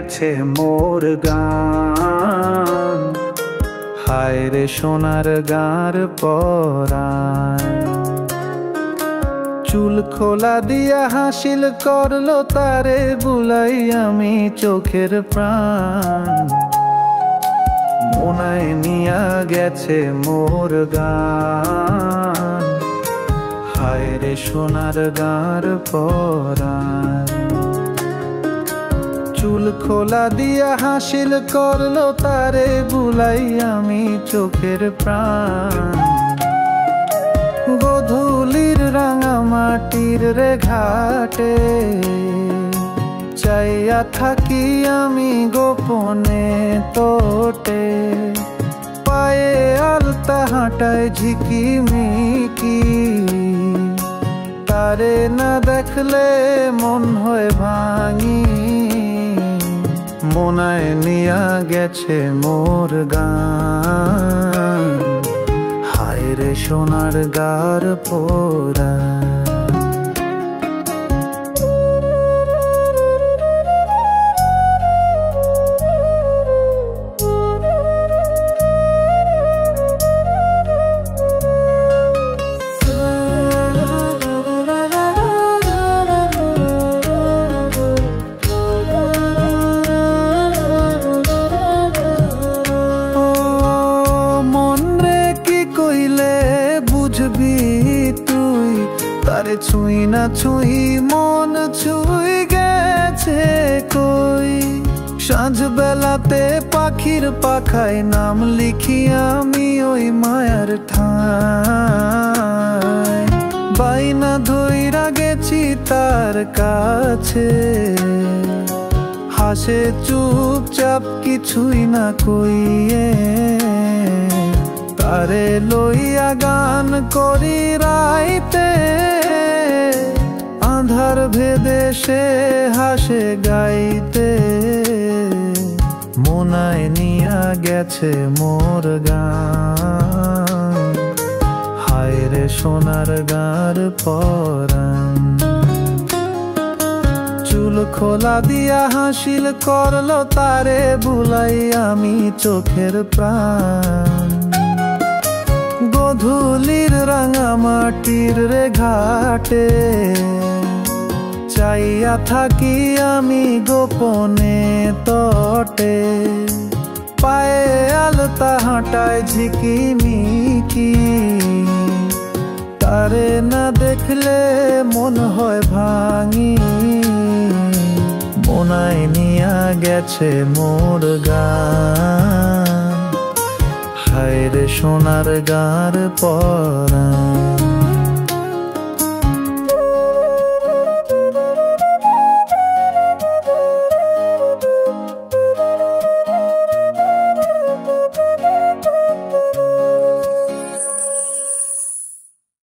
গেছে মোর গান, হায় রে সোনার গার পরাণ। চুল খোলা দিয়া হাসিল করলো তারে বুলাই আমি চোখের প্রাণ। মনায় নিয়া গেছে মোর গান, হায় রে সোনার গার পরাণ। চুল খোলা দিয়া হাসিল করলো তারে বুলাই আমি চোখের প্রাণ। গধূলির রাঙা মাটির রে ঘাটে চাইয়া থাকি আমি গোপনে তোটে। পায়ে আলতা হাঁটায় ঝিকিমিকি, তারে না দেখলে মন হয় ভাঙি। মনায় নিয়া গেছে মোর গান, হায় রে সোনার গার পরাণ। তুই তারে ছুঁই না ছুঁই মন ছুঁই গেছে কই। সাঁঝ বেলাতে পাখির পাখায় নাম লিখি আমি ওই মায়ার ঠাঁই। বাইনা ধইরা গেছি তার কাছে, হাসে চুপচাপ কিছুই না কইয়ে। তারে লইয়া গান করি রাইতে, আঁধার ভেদে সে হাসে গাইতে। মনায় নিয়া গেছে মোর গান, হায় রে সোনার গার পরাণ। চুল খোলা দিয়া হাসিল করলো তারে বুলাই আমি চোখের প্রাণ। গধূলির রাঙা মাটির রে ঘাটে চাইয়া থাকি আমি গোপনে তটে। পায়ে আলতা হাঁটায় ঝিকিমিকি, তারে না দেখলে মন হয় ভাঙি। মনায় নিয়া গেছে মোর গান, হায় রে সোনার গার পরাণ।